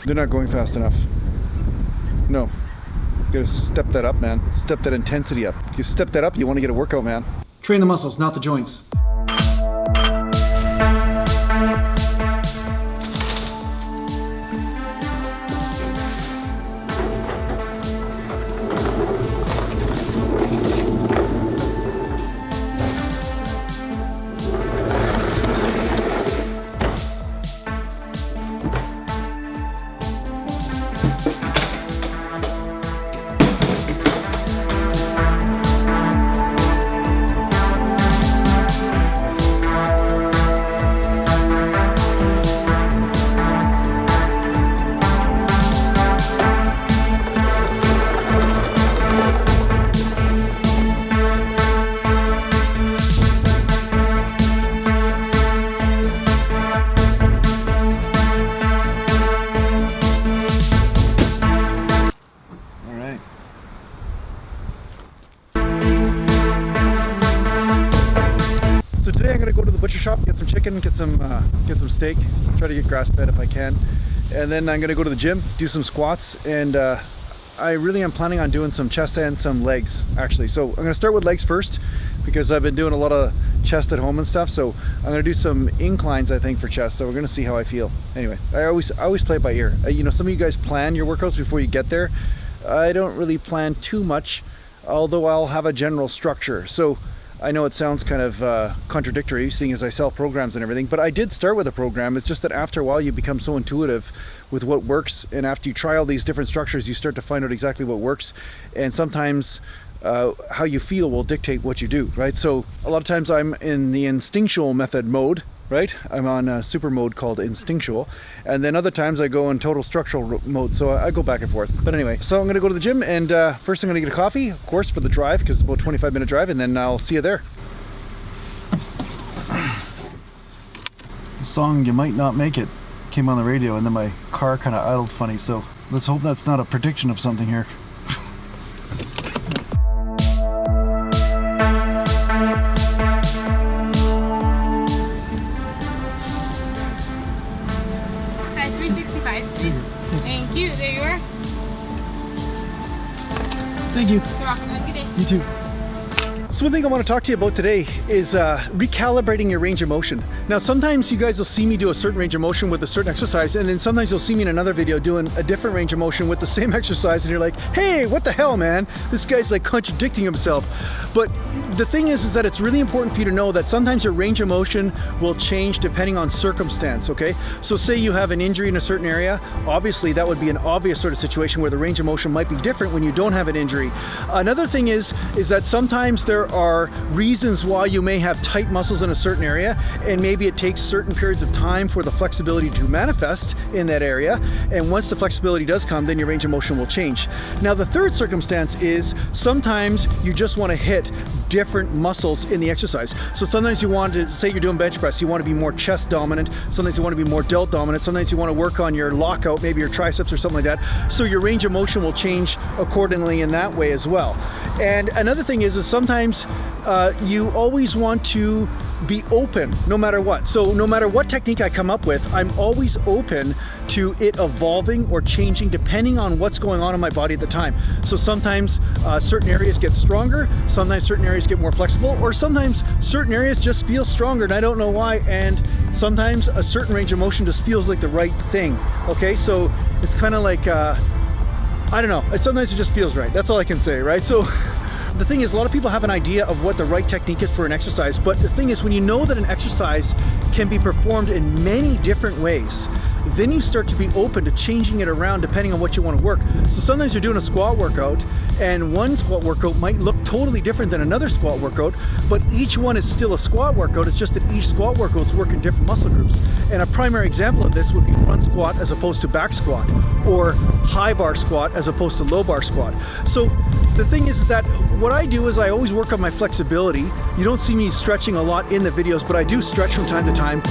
They're not going fast enough. No. You gotta step that up, man. Step that intensity up. If you step that up, you want to get a workout, man. Train the muscles, not the joints. Today I'm gonna go to the butcher shop, get some chicken, get some steak, try to get grass fed if I can, and then I'm gonna go to the gym, do some squats, and I really am planning on doing some chest and some legs actually. So I'm gonna start with legs first because I've been doing a lot of chest at home and stuff. So I'm gonna do some inclines I think for chest. So we're gonna see how I feel. Anyway, I always play it by ear. You know, some of you guys plan your workouts before you get there. I don't really plan too much, although I'll have a general structure. So I know it sounds kind of contradictory seeing as I sell programs and everything, but I did start with a program. It's just that after a while you become so intuitive with what works, and after you try all these different structures you start to find out exactly what works, and sometimes how you feel will dictate what you do, right? So a lot of times I'm in the instinctual method mode, right? I'm on a super mode called instinctual, and then other times I go in total structural mode, so I go back and forth. But anyway, so I'm gonna go to the gym, and first I'm gonna get a coffee, of course, for the drive, because it's about a 25-minute drive, and then I'll see you there. The song "You Might Not Make It" came on the radio, and then my car kind of idled funny, so let's hope that's not a prediction of something here. Thank you. There you are. Thank you. You're welcome. Have a good day. You too. So one thing I want to talk to you about today is recalibrating your range of motion. Now sometimes you guys will see me do a certain range of motion with a certain exercise, and then sometimes you'll see me in another video doing a different range of motion with the same exercise, and you're like, hey, what the hell, man? This guy's like contradicting himself. But the thing is that it's really important for you to know that sometimes your range of motion will change depending on circumstance, okay? So say you have an injury in a certain area, obviously that would be an obvious sort of situation where the range of motion might be different when you don't have an injury. Another thing is that sometimes there are reasons why you may have tight muscles in a certain area, and maybe it takes certain periods of time for the flexibility to manifest in that area, and once the flexibility does come, then your range of motion will change. Now the third circumstance is sometimes you just want to hit different muscles in the exercise. So sometimes you want to, say you're doing bench press, you want to be more chest dominant, sometimes you want to be more delt dominant, sometimes you want to work on your lockout, maybe your triceps or something like that. So your range of motion will change accordingly in that way as well. And another thing is sometimes you always want to be open no matter what. So no matter what technique I come up with, I'm always open to it evolving or changing depending on what's going on in my body at the time. So sometimes certain areas get stronger, sometimes certain areas get more flexible, or sometimes certain areas just feel stronger and I don't know why, and sometimes a certain range of motion just feels like the right thing. Okay, so it's kind of like I don't know, sometimes it just feels right. That's all I can say, right? So the thing is, a lot of people have an idea of what the right technique is for an exercise, but the thing is, when you know that an exercise can be performed in many different ways, then you start to be open to changing it around depending on what you want to work. So sometimes you're doing a squat workout, and one squat workout might look totally different than another squat workout, but each one is still a squat workout. It's just that each squat workout's working different muscle groups. And a primary example of this would be front squat as opposed to back squat, or high bar squat as opposed to low bar squat. So the thing is that what I do is I always work on my flexibility. You don't see me stretching a lot in the videos, but I do stretch from time to time.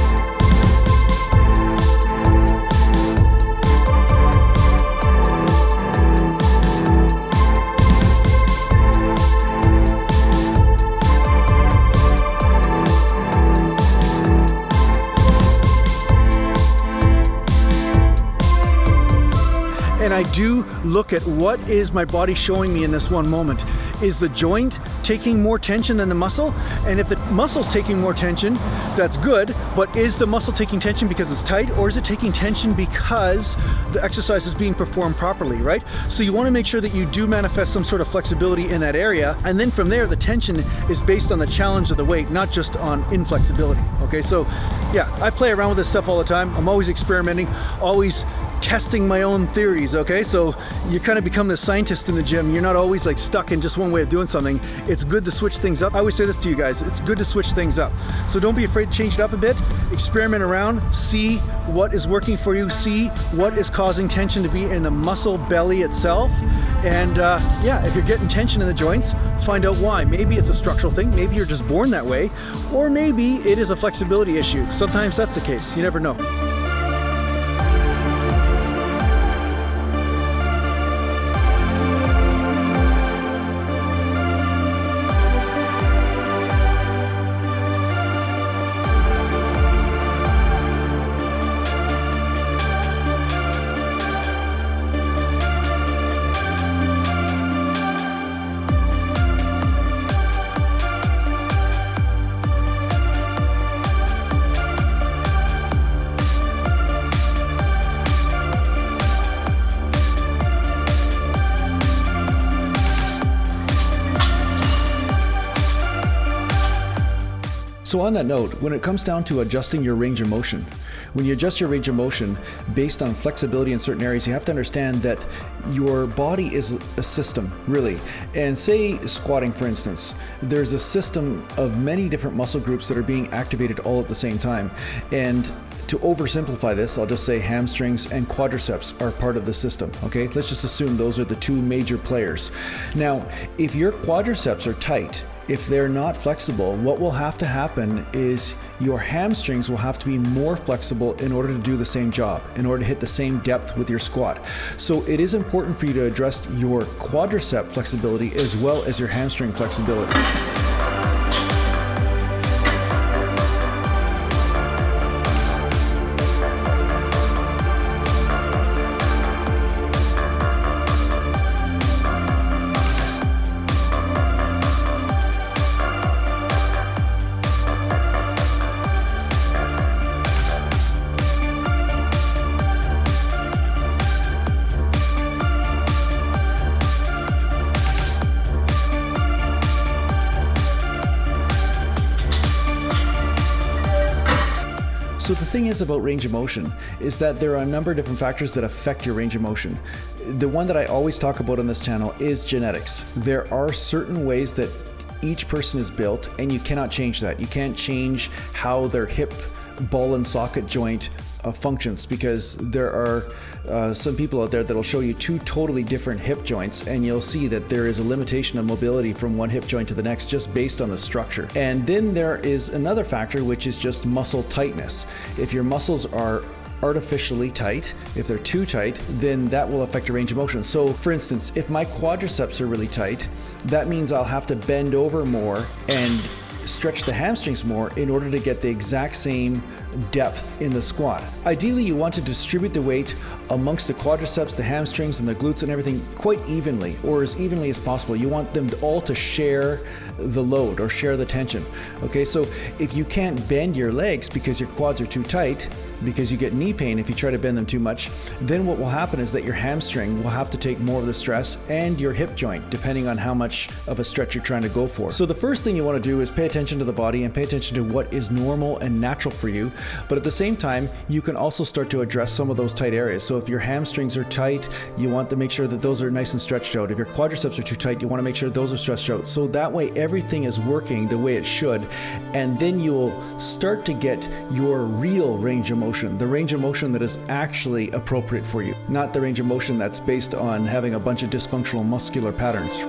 and I do look at what is my body showing me in this one moment. Is the joint taking more tension than the muscle? And if the muscle's taking more tension, that's good, but is the muscle taking tension because it's tight, or is it taking tension because the exercise is being performed properly, right? So you want to make sure that you do manifest some sort of flexibility in that area, and then from there the tension is based on the challenge of the weight, not just on inflexibility. Okay, so yeah, I play around with this stuff all the time. I'm always experimenting, always testing my own theories, okay? So you kind of become the scientist in the gym. You're not always like stuck in just one way of doing something. It's good to switch things up. I always say this to you guys, it's good to switch things up. So don't be afraid to change it up a bit, experiment around, see what is working for you, see what is causing tension to be in the muscle belly itself. And yeah, if you're getting tension in the joints, find out why. Maybe it's a structural thing, maybe you're just born that way, or maybe it is a flexibility issue. Sometimes that's the case, you never know. So on that note, when it comes down to adjusting your range of motion, when you adjust your range of motion based on flexibility in certain areas, you have to understand that your body is a system, really. And say squatting, for instance, there's a system of many different muscle groups that are being activated all at the same time. And to oversimplify this, I'll just say hamstrings and quadriceps are part of the system, okay? Let's just assume those are the two major players. Now, if your quadriceps are tight, if they're not flexible, what will have to happen is your hamstrings will have to be more flexible in order to do the same job, in order to hit the same depth with your squat. So it is important for you to address your quadricep flexibility as well as your hamstring flexibility. So the thing is about range of motion is that there are a number of different factors that affect your range of motion. The one that I always talk about on this channel is genetics. There are certain ways that each person is built, and you cannot change that. You can't change how their hip ball and socket joint functions, because there are some people out there that will show you two totally different hip joints, and you'll see that there is a limitation of mobility from one hip joint to the next just based on the structure. And then there is another factor, which is just muscle tightness. If your muscles are artificially tight, if they're too tight, then that will affect your range of motion. So for instance, if my quadriceps are really tight, that means I'll have to bend over more and stretch the hamstrings more in order to get the exact same depth in the squat. Ideally, you want to distribute the weight amongst the quadriceps, the hamstrings, and the glutes and everything quite evenly, or as evenly as possible. You want them all to share the load or share the tension. Okay, so if you can't bend your legs because your quads are too tight, because you get knee pain if you try to bend them too much, then what will happen is that your hamstring will have to take more of the stress, and your hip joint, depending on how much of a stretch you're trying to go for. So the first thing you want to do is pay attention to the body and pay attention to what is normal and natural for you. But at the same time, you can also start to address some of those tight areas. So if your hamstrings are tight, you want to make sure that those are nice and stretched out. If your quadriceps are too tight, you want to make sure those are stretched out. So that way everything is working the way it should. And then you'll start to get your real range of motion, the range of motion that is actually appropriate for you, not the range of motion that's based on having a bunch of dysfunctional muscular patterns.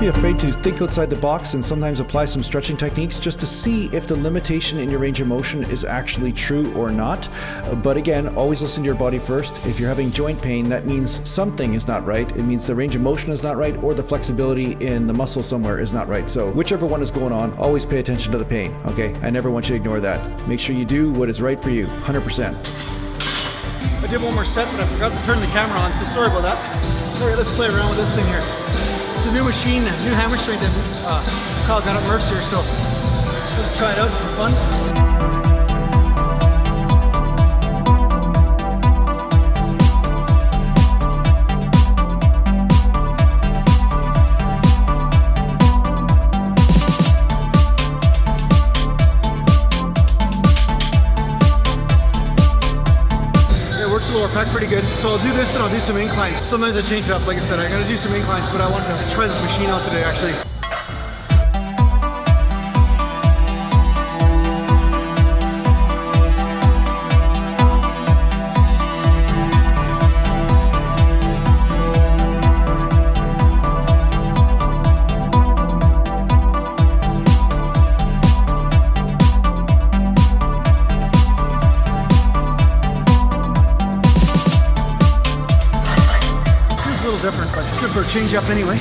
be afraid to think outside the box and sometimes apply some stretching techniques just to see if the limitation in your range of motion is actually true or not. But again, always listen to your body first. If you're having joint pain, that means something is not right. It means the range of motion is not right, or the flexibility in the muscle somewhere is not right. So whichever one is going on, always pay attention to the pain, okay? I never want you to ignore that. Make sure you do what is right for you, 100%. I did one more set, but I forgot to turn the camera on, so sorry about that. All right, let's play around with this thing here. It's a new machine, a new Hamstring that Kyle got at Mercer, so let's try it out for fun. Lower pec pretty good. So I'll do this and I'll do some inclines. Sometimes I change it up, like I said, I'm gonna do some inclines, but I wanted to try this machine out today actually. Different, but it's good for a change up anyway.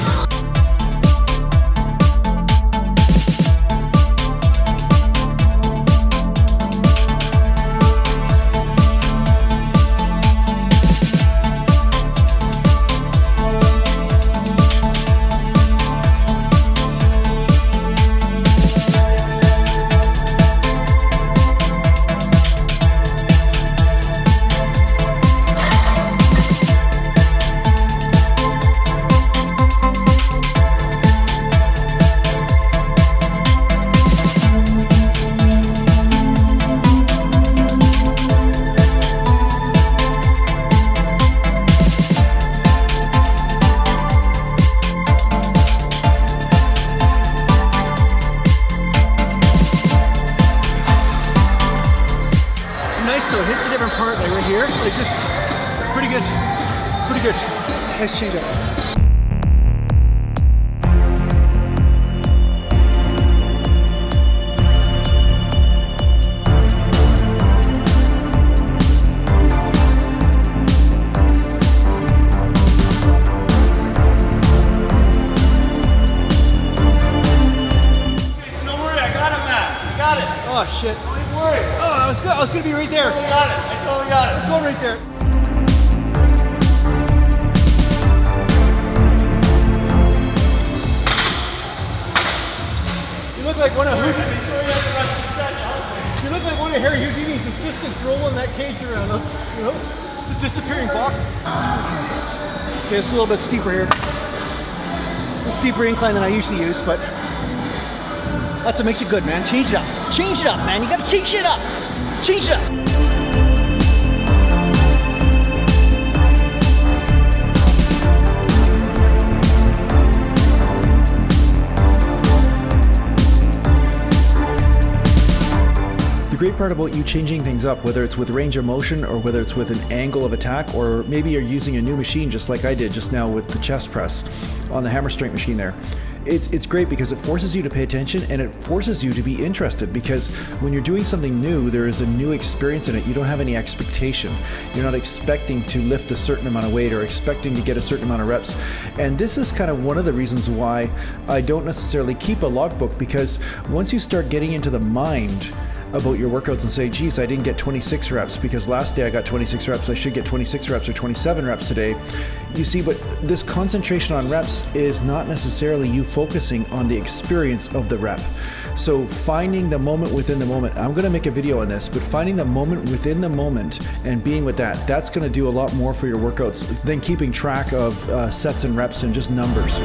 So it hits a different part, like right here, like this. It's pretty good, pretty good. Nice change up. Oh shit. Don't even worry. Oh, I was good. I was gonna be right there. I totally got it. I totally got it. Let's go right there. You look like one of You look like one of Harry Houdini's assistants rolling that cage around. You know, the disappearing box. Okay, it's a little bit steeper here. A steeper incline than I usually use, but that's what makes it good, man. Change it up. Change it up, man. You gotta change it up. Change it up. The great part about you changing things up, whether it's with range of motion or whether it's with an angle of attack, or maybe you're using a new machine just like I did just now with the chest press on the hammer strength machine there. It's great because it forces you to pay attention and it forces you to be interested, because when you're doing something new, there is a new experience in it. You don't have any expectation. You're not expecting to lift a certain amount of weight or expecting to get a certain amount of reps. And this is kind of one of the reasons why I don't necessarily keep a logbook, because once you start getting into the mind about your workouts and say, geez, I didn't get 26 reps because last day I got 26 reps, I should get 26 reps or 27 reps today. You see, but this concentration on reps is not necessarily you focusing on the experience of the rep. So finding the moment within the moment, I'm gonna make a video on this, but finding the moment within the moment and being with that, that's gonna do a lot more for your workouts than keeping track of sets and reps and just numbers.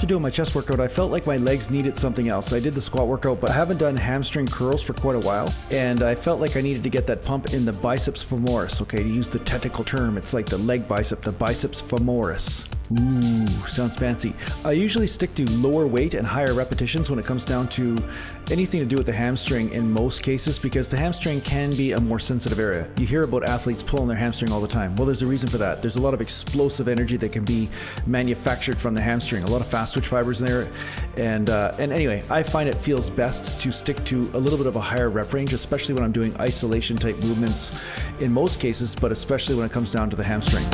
after doing my chest workout, I felt like my legs needed something else. I did the squat workout, but I haven't done hamstring curls for quite a while. And I felt like I needed to get that pump in the biceps femoris. Okay, to use the technical term, it's like the leg bicep, the biceps femoris. Ooh, sounds fancy. I usually stick to lower weight and higher repetitions when it comes down to anything to do with the hamstring in most cases, because the hamstring can be a more sensitive area. You hear about athletes pulling their hamstring all the time. Well, there's a reason for that. There's a lot of explosive energy that can be manufactured from the hamstring, a lot of fast twitch fibers in there. And anyway, I find it feels best to stick to a little bit of a higher rep range, especially when I'm doing isolation type movements in most cases, but especially when it comes down to the hamstring.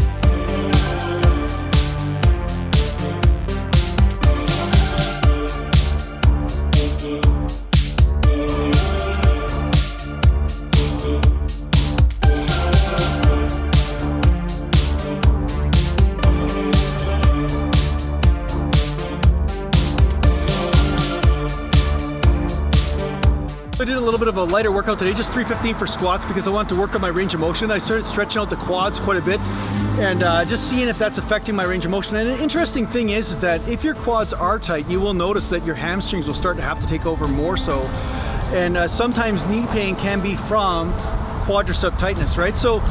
I did a little bit of a lighter workout today, just 315 for squats because I wanted to work on my range of motion. I started stretching out the quads quite a bit and just seeing if that's affecting my range of motion. And an interesting thing is that if your quads are tight, you will notice that your hamstrings will start to have to take over more so. And sometimes knee pain can be from quadricep tightness, right? So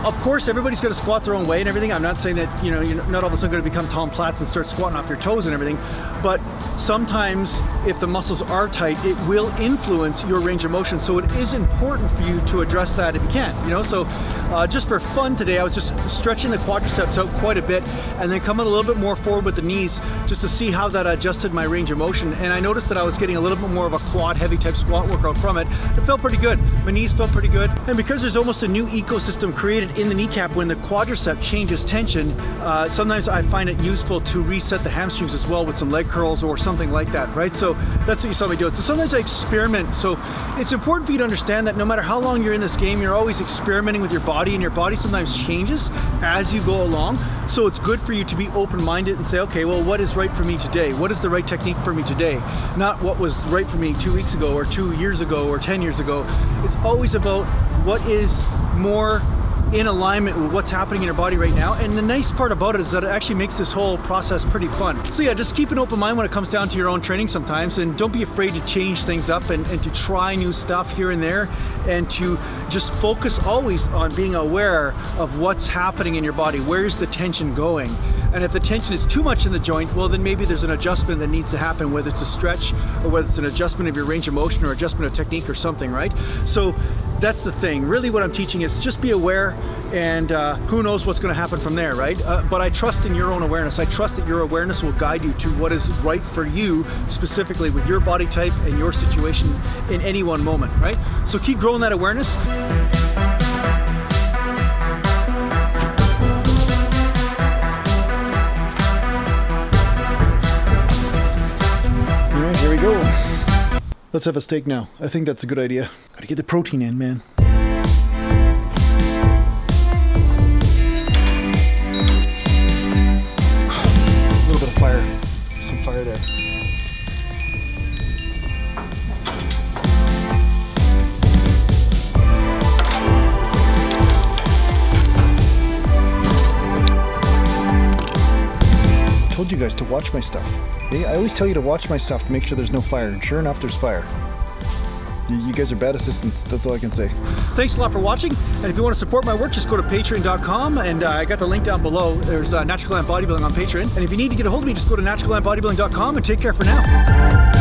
of course, everybody's going to squat their own way and everything. I'm not saying that, you know, you're not all of a sudden going to become Tom Platz and start squatting off your toes and everything. But sometimes if the muscles are tight, it will influence your range of motion. So it is important for you to address that if you can, you know. So just for fun today, I was just stretching the quadriceps out quite a bit and then coming a little bit more forward with the knees just to see how that adjusted my range of motion. And I noticed that I was getting a little bit more of a quad heavy type squat workout from it. It felt pretty good. My knees felt pretty good. And because there's almost a new ecosystem created in the kneecap when the quadricep changes tension, sometimes I find it useful to reset the hamstrings as well with some leg curls or something like that, right? So that's what you saw me doing. So sometimes I experiment. So it's important for you to understand that no matter how long you're in this game, you're always experimenting with your body, and your body sometimes changes as you go along. So it's good for you to be open-minded and say, okay, well, what is right for me today? What is the right technique for me today? Not what was right for me 2 weeks ago or 2 years ago or 10 years ago. It's always about what is more in alignment with what's happening in your body right now. And the nice part about it is that it actually makes this whole process pretty fun. So yeah, just keep an open mind when it comes down to your own training sometimes, and don't be afraid to change things up and to try new stuff here and there, and to just focus always on being aware of what's happening in your body. Where's the tension going? And if the tension is too much in the joint, well, then maybe there's an adjustment that needs to happen, whether it's a stretch or whether it's an adjustment of your range of motion or adjustment of technique or something, right? So that's the thing. Really what I'm teaching is just be aware, and who knows what's going to happen from there, right? But I trust in your own awareness. I trust that your awareness will guide you to what is right for you, specifically with your body type and your situation in any one moment, right? So keep growing that awareness. All right, here we go. Let's have a steak now. I think that's a good idea. Gotta get the protein in, man. Fire there. I told you guys to watch my stuff. I always tell you to watch my stuff to make sure there's no fire, and sure enough, there's fire. You guys are bad assistants, that's all I can say. Thanks a lot for watching, and if you want to support my work, just go to patreon.com, and I got the link down below. There's Natural Gallant Bodybuilding on Patreon, and if you need to get a hold of me, just go to naturalgallantbodybuilding.com, and take care for now.